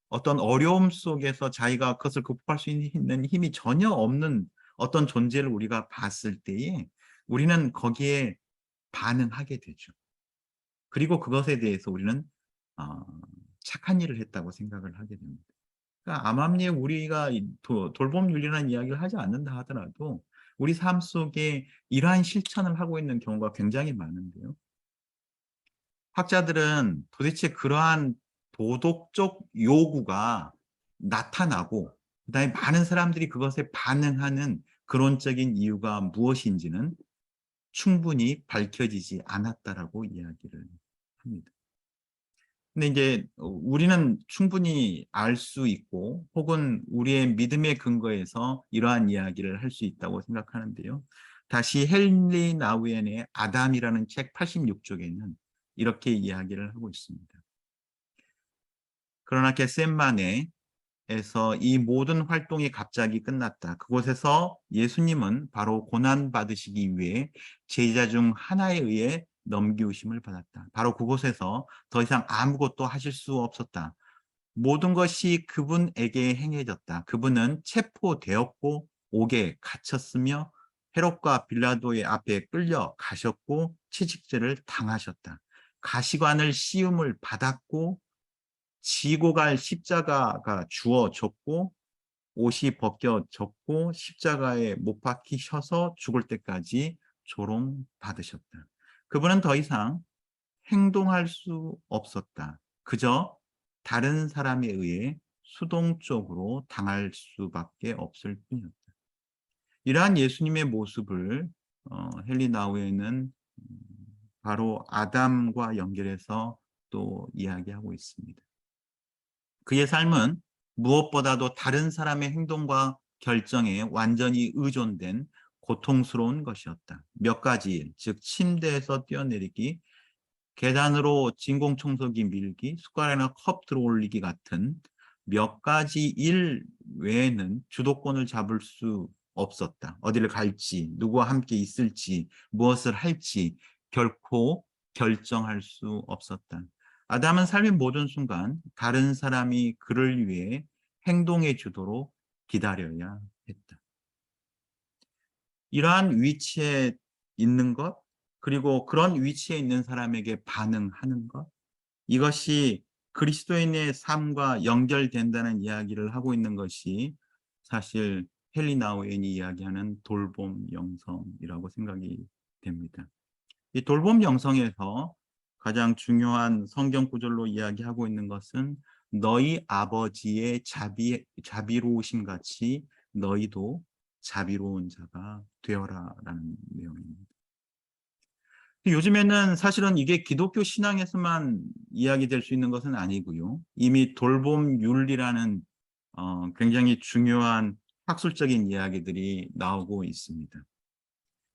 어떤 어려움 속에서 자기가 그것을 극복할 수 있는 힘이 전혀 없는 어떤 존재를 우리가 봤을 때에 우리는 거기에 반응하게 되죠. 그리고 그것에 대해서 우리는 착한 일을 했다고 생각을 하게 됩니다. 그러니까 암암리에 우리가 돌봄 윤리라는 이야기를 하지 않는다 하더라도 우리 삶 속에 이러한 실천을 하고 있는 경우가 굉장히 많은데요. 학자들은 도대체 그러한 도덕적 요구가 나타나고 그다음에 많은 사람들이 그것에 반응하는 근원적인 이유가 무엇인지는 충분히 밝혀지지 않았다라고 이야기를 합니다. 근데 이제 우리는 충분히 알 수 있고 혹은 우리의 믿음의 근거에서 이러한 이야기를 할 수 있다고 생각하는데요. 다시 헨리 나우엔의 아담이라는 책 86쪽에는 이렇게 이야기를 하고 있습니다. 그러나 겟세마네에서 이 모든 활동이 갑자기 끝났다. 그곳에서 예수님은 바로 고난 받으시기 위해 제자 중 하나에 의해 넘기우심을 받았다. 바로 그곳에서 더 이상 아무것도 하실 수 없었다. 모든 것이 그분에게 행해졌다. 그분은 체포되었고 옥에 갇혔으며 헤롯과 빌라도의 앞에 끌려 가셨고 채찍질을 당하셨다. 가시관을 씌움을 받았고 지고 갈 십자가가 주어졌고 옷이 벗겨졌고 십자가에 못 박히셔서 죽을 때까지 조롱받으셨다. 그분은 더 이상 행동할 수 없었다. 그저 다른 사람에 의해 수동적으로 당할 수밖에 없을 뿐이었다. 이러한 예수님의 모습을 헨리 나우에는 바로 아담과 연결해서 또 이야기하고 있습니다. 그의 삶은 무엇보다도 다른 사람의 행동과 결정에 완전히 의존된 고통스러운 것이었다. 몇 가지 일, 즉 침대에서 뛰어내리기, 계단으로 진공청소기 밀기, 숟가락이나 컵 들어올리기 같은 몇 가지 일 외에는 주도권을 잡을 수 없었다. 어디를 갈지, 누구와 함께 있을지, 무엇을 할지 결코 결정할 수 없었다. 아담은 삶의 모든 순간 다른 사람이 그를 위해 행동해 주도록 기다려야 했다. 이러한 위치에 있는 것, 그리고 그런 위치에 있는 사람에게 반응하는 것, 이것이 그리스도인의 삶과 연결된다는 이야기를 하고 있는 것이 사실 헨리 나우엔이 이야기하는 돌봄 영성이라고 생각이 됩니다. 이 돌봄 영성에서 가장 중요한 성경 구절로 이야기하고 있는 것은 너희 아버지의 자비로우심 같이 너희도 자비로운 자가 되어라라는 내용입니다. 요즘에는 사실은 이게 기독교 신앙에서만 이야기될 수 있는 것은 아니고요. 이미 돌봄 윤리라는 굉장히 중요한 학술적인 이야기들이 나오고 있습니다.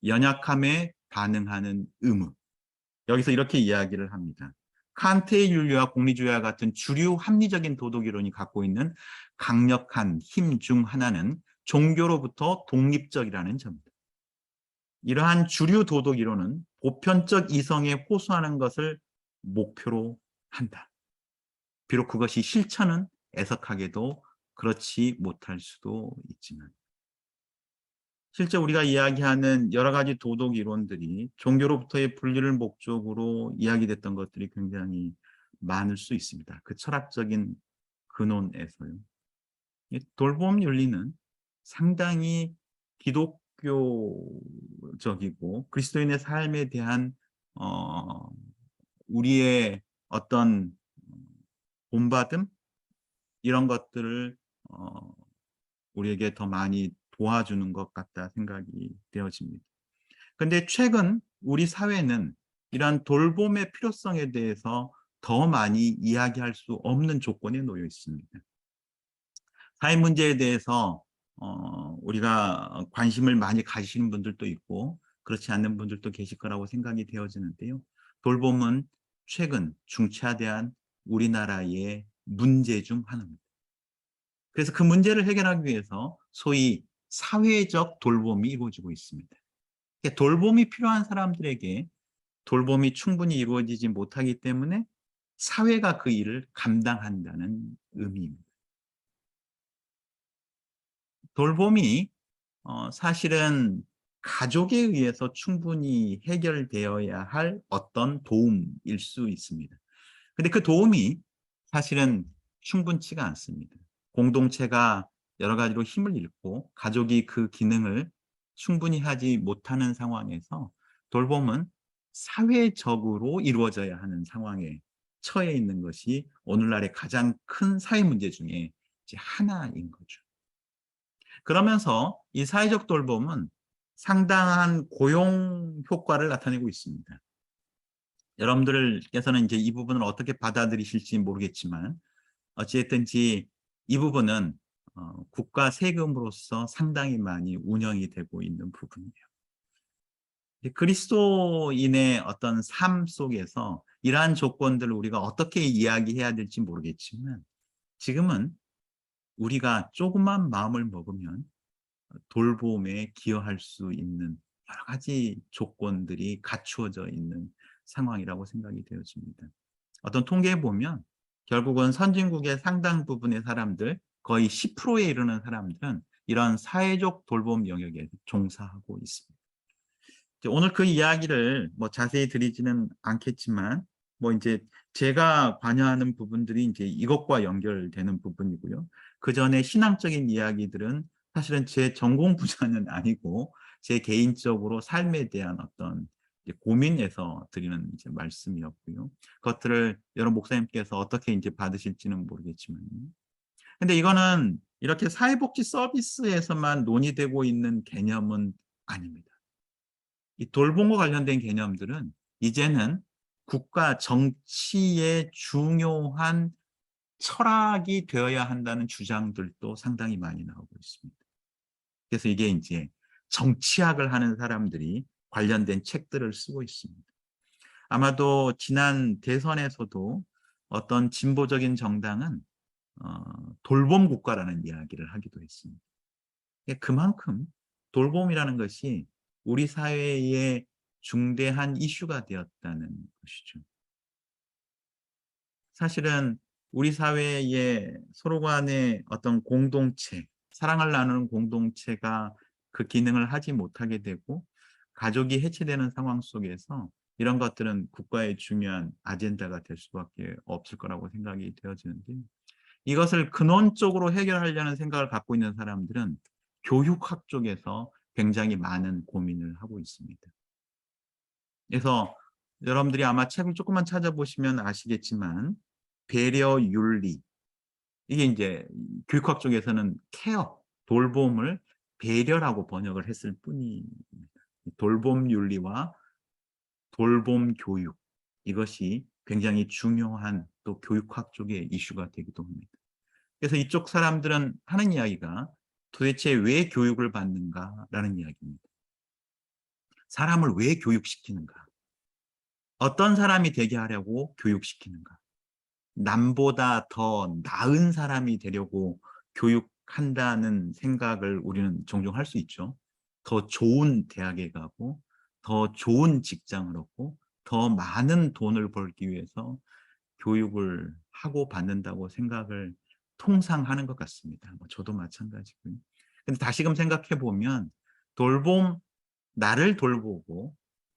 연약함에 반응하는 의무. 여기서 이렇게 이야기를 합니다. 칸트의 윤리와 공리주의와 같은 주류 합리적인 도덕 이론이 갖고 있는 강력한 힘 중 하나는 종교로부터 독립적이라는 점입니다. 이러한 주류 도덕 이론은 보편적 이성에 호소하는 것을 목표로 한다. 비록 그것이 실천은 애석하게도 그렇지 못할 수도 있지만 실제 우리가 이야기하는 여러 가지 도덕 이론들이 종교로부터의 분리를 목적으로 이야기됐던 것들이 굉장히 많을 수 있습니다. 그 철학적인 근원에서요. 이 돌봄 윤리는 상당히 기독교적이고 그리스도인의 삶에 대한 우리의 어떤 본받음 이런 것들을 우리에게 더 많이 도와주는 것 같다 생각이 되어집니다. 그런데 최근 우리 사회는 이러한 돌봄의 필요성에 대해서 더 많이 이야기할 수 없는 조건에 놓여 있습니다. 사회 문제에 대해서 우리가 관심을 많이 가지시는 분들도 있고 그렇지 않는 분들도 계실 거라고 생각이 되어지는데요. 돌봄은 최근 중차대한 우리나라의 문제 중 하나입니다. 그래서 그 문제를 해결하기 위해서 소위 사회적 돌봄이 이루어지고 있습니다. 돌봄이 필요한 사람들에게 돌봄이 충분히 이루어지지 못하기 때문에 사회가 그 일을 감당한다는 의미입니다. 돌봄이 사실은 가족에 의해서 충분히 해결되어야 할 어떤 도움일 수 있습니다. 근데 그 도움이 사실은 충분치가 않습니다. 공동체가 여러 가지로 힘을 잃고 가족이 그 기능을 충분히 하지 못하는 상황에서 돌봄은 사회적으로 이루어져야 하는 상황에 처해 있는 것이 오늘날의 가장 큰 사회 문제 중에 이제 하나인 거죠. 그러면서 이 사회적 돌봄은 상당한 고용 효과를 나타내고 있습니다. 여러분들께서는 이제 이 부분을 어떻게 받아들이실지 모르겠지만 어찌됐든지 이 부분은 국가 세금으로서 상당히 많이 운영이 되고 있는 부분이에요. 그리스도인의 어떤 삶 속에서 이러한 조건들을 우리가 어떻게 이야기해야 될지 모르겠지만 지금은 우리가 조그만 마음을 먹으면 돌봄에 기여할 수 있는 여러 가지 조건들이 갖추어져 있는 상황이라고 생각이 되어집니다. 어떤 통계에 보면 결국은 선진국의 상당 부분의 사람들, 거의 10%에 이르는 사람들은 이런 사회적 돌봄 영역에 종사하고 있습니다. 오늘 그 이야기를 뭐 자세히 드리지는 않겠지만, 뭐 이제 제가 관여하는 부분들이 이제 이것과 연결되는 부분이고요. 그 전에 신앙적인 이야기들은 사실은 제 전공 분야는 아니고 제 개인적으로 삶에 대한 어떤 이제 고민에서 드리는 이제 말씀이었고요. 그것들을 여러 목사님께서 어떻게 이제 받으실지는 모르겠지만요. 근데 이거는 이렇게 사회복지 서비스에서만 논의되고 있는 개념은 아닙니다. 이 돌봄과 관련된 개념들은 이제는 국가 정치의 중요한 철학이 되어야 한다는 주장들도 상당히 많이 나오고 있습니다. 그래서 이게 이제 정치학을 하는 사람들이 관련된 책들을 쓰고 있습니다. 아마도 지난 대선에서도 어떤 진보적인 정당은 돌봄 국가라는 이야기를 하기도 했습니다. 그만큼 돌봄이라는 것이 우리 사회의 중대한 이슈가 되었다는 것이죠. 사실은 우리 사회의 서로 간의 어떤 공동체, 사랑을 나누는 공동체가 그 기능을 하지 못하게 되고 가족이 해체되는 상황 속에서 이런 것들은 국가의 중요한 아젠다가 될 수밖에 없을 거라고 생각이 되어지는데, 이것을 근원적으로 해결하려는 생각을 갖고 있는 사람들은 교육학 쪽에서 굉장히 많은 고민을 하고 있습니다. 그래서 여러분들이 아마 책을 조금만 찾아보시면 아시겠지만 배려 윤리, 이게 이제 교육학 쪽에서는 케어, 돌봄을 배려라고 번역을 했을 뿐입니다. 돌봄 윤리와 돌봄 교육, 이것이 굉장히 중요한 또 교육학 쪽의 이슈가 되기도 합니다. 그래서 이쪽 사람들은 하는 이야기가 도대체 왜 교육을 받는가라는 이야기입니다. 사람을 왜 교육시키는가? 어떤 사람이 되게 하려고 교육시키는가? 남보다 더 나은 사람이 되려고 교육한다는 생각을 우리는 종종 할 수 있죠. 더 좋은 대학에 가고, 더 좋은 직장을 얻고, 더 많은 돈을 벌기 위해서 교육을 하고 받는다고 생각을 통상 하는 것 같습니다. 뭐 저도 마찬가지고요. 근데 다시금 생각해 보면 돌봄, 나를 돌보고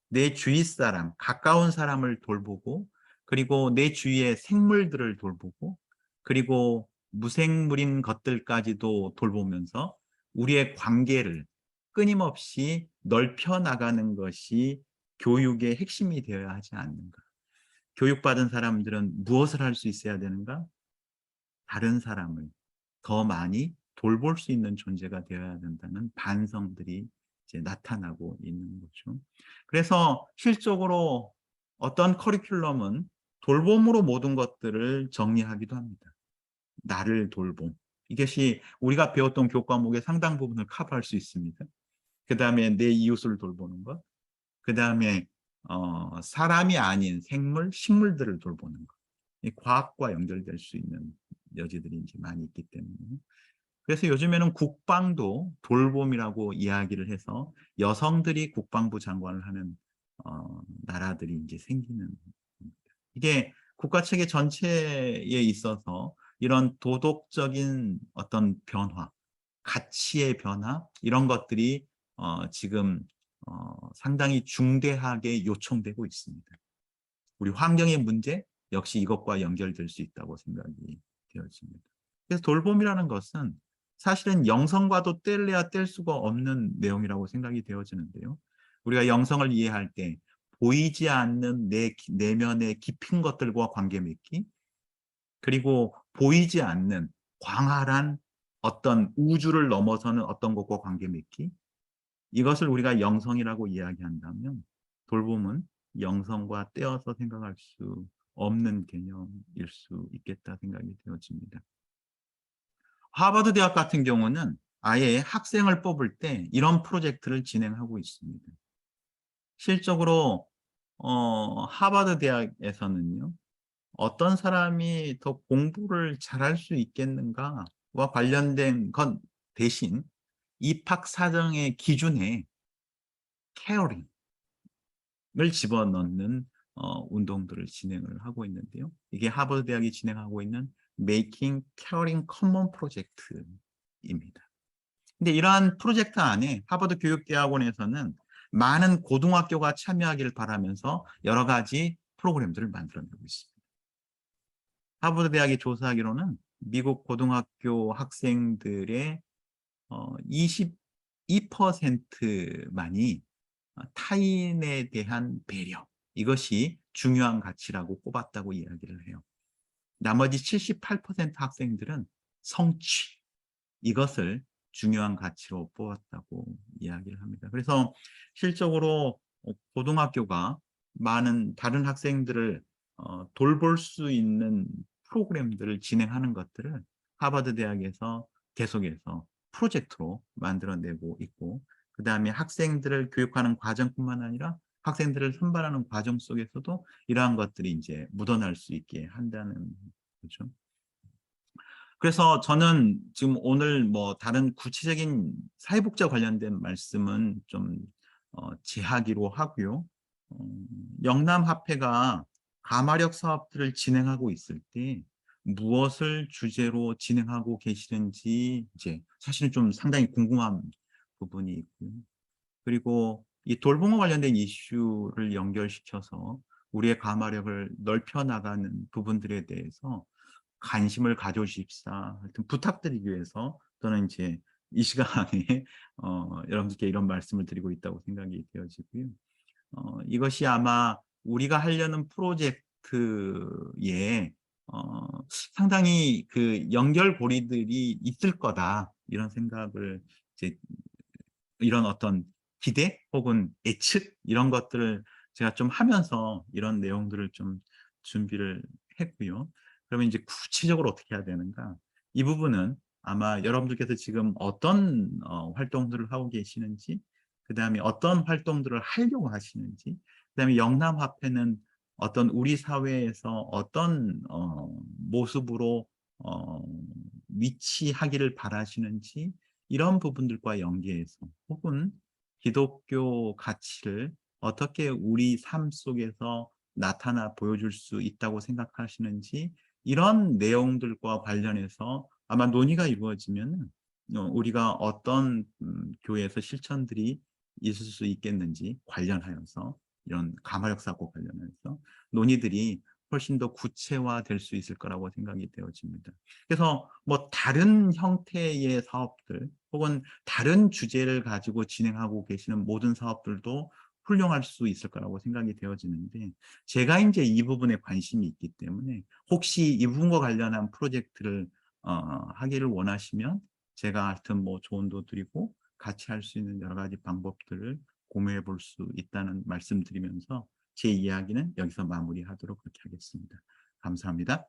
내 주위 사람, 가까운 사람을 돌보고, 그리고 내 주위의 생물들을 돌보고, 그리고 무생물인 것들까지도 돌보면서 우리의 관계를 끊임없이 넓혀 나가는 것이 교육의 핵심이 되어야 하지 않는가. 교육받은 사람들은 무엇을 할 수 있어야 되는가? 다른 사람을 더 많이 돌볼 수 있는 존재가 되어야 된다는 반성들이 이제 나타나고 있는 거죠. 그래서 실적으로 어떤 커리큘럼은 돌봄으로 모든 것들을 정리하기도 합니다. 나를 돌봄. 이것이 우리가 배웠던 교과목의 상당 부분을 커버할 수 있습니다. 그 다음에 내 이웃을 돌보는 것. 그 다음에 사람이 아닌 생물, 식물들을 돌보는 것. 이 과학과 연결될 수 있는 여지들이 이제 많이 있기 때문에. 그래서 요즘에는 국방도 돌봄이라고 이야기를 해서 여성들이 국방부 장관을 하는 나라들이 이제 생기는 겁니다. 이게 국가 체계 전체에 있어서 이런 도덕적인 어떤 변화, 가치의 변화, 이런 것들이 지금 상당히 중대하게 요청되고 있습니다. 우리 환경의 문제 역시 이것과 연결될 수 있다고 생각이 되어집니다. 그래서 돌봄이라는 것은 사실은 영성과도 뗄래야 뗄 수가 없는 내용이라고 생각이 되어지는데요. 우리가 영성을 이해할 때 보이지 않는 내 내면의 깊은 것들과 관계 맺기, 그리고 보이지 않는 광활한 어떤 우주를 넘어서는 어떤 것과 관계 맺기, 이것을 우리가 영성이라고 이야기한다면 돌봄은 영성과 떼어서 생각할 수 없는 개념일 수 있겠다 생각이 되어집니다. 하버드 대학 같은 경우는 아예 학생을 뽑을 때 이런 프로젝트를 진행하고 있습니다. 실적으로 하버드 대학에서는요, 어떤 사람이 더 공부를 잘할 수 있겠는가와 관련된 건 대신 입학 사정의 기준에 케어링을 집어넣는 운동들을 진행을 하고 있는데요. 이게 하버드 대학이 진행하고 있는 Making Caring Common 프로젝트입니다. 근데 이러한 프로젝트 안에 하버드 교육대학원에서는 많은 고등학교가 참여하기를 바라면서 여러 가지 프로그램들을 만들어내고 있습니다. 하버드 대학이 조사하기로는 미국 고등학교 학생들의 22%만이 타인에 대한 배려, 이것이 중요한 가치라고 꼽았다고 이야기를 해요. 나머지 78% 학생들은 성취, 이것을 중요한 가치로 뽑았다고 이야기를 합니다. 그래서 실적으로 고등학교가 많은 다른 학생들을 돌볼 수 있는 프로그램들을 진행하는 것들을 하버드 대학에서 계속해서 프로젝트로 만들어내고 있고, 그 다음에 학생들을 교육하는 과정뿐만 아니라 학생들을 선발하는 과정 속에서도 이러한 것들이 이제 묻어날 수 있게 한다는 거죠. 그래서 저는 지금 오늘 뭐 다른 구체적인 사회복지와 관련된 말씀은 좀 제하기로 하고요. 영남합회가 가마력 사업들을 진행하고 있을 때 무엇을 주제로 진행하고 계시는지 이제 사실은 좀 상당히 궁금한 부분이 있고요. 그리고 이 돌봄과 관련된 이슈를 연결시켜서 우리의 가마력을 넓혀 나가는 부분들에 대해서 관심을 가져주십사 하여튼 부탁드리기 위해서 저는 이제 이 시간에 여러분들께 이런 말씀을 드리고 있다고 생각이 되어지고요. 이것이 아마 우리가 하려는 프로젝트에 상당히 그 연결고리들이 있을 거다, 이런 생각을 이제 이런 어떤 기대 혹은 예측, 이런 것들을 제가 좀 하면서 이런 내용들을 좀 준비를 했고요. 그러면 이제 구체적으로 어떻게 해야 되는가? 이 부분은 아마 여러분들께서 지금 어떤 활동들을 하고 계시는지, 그 다음에 어떤 활동들을 하려고 하시는지, 그 다음에 영남화폐는 어떤 우리 사회에서 어떤 모습으로 위치하기를 바라시는지, 이런 부분들과 연계해서 혹은 기독교 가치를 어떻게 우리 삶 속에서 나타나 보여줄 수 있다고 생각하시는지, 이런 내용들과 관련해서 아마 논의가 이루어지면 우리가 어떤 교회에서 실천들이 있을 수 있겠는지 관련하여서, 이런 가마력 사고 관련해서 논의들이 훨씬 더 구체화될 수 있을 거라고 생각이 되어집니다. 그래서 뭐 다른 형태의 사업들 혹은 다른 주제를 가지고 진행하고 계시는 모든 사업들도 훌륭할 수 있을 거라고 생각이 되어지는데, 제가 이제 이 부분에 관심이 있기 때문에 혹시 이 부분과 관련한 프로젝트를 하기를 원하시면 제가 하여튼 뭐 조언도 드리고 같이 할 수 있는 여러 가지 방법들을 공유해 볼 수 있다는 말씀드리면서 제 이야기는 여기서 마무리하도록 그렇게 하겠습니다. 감사합니다.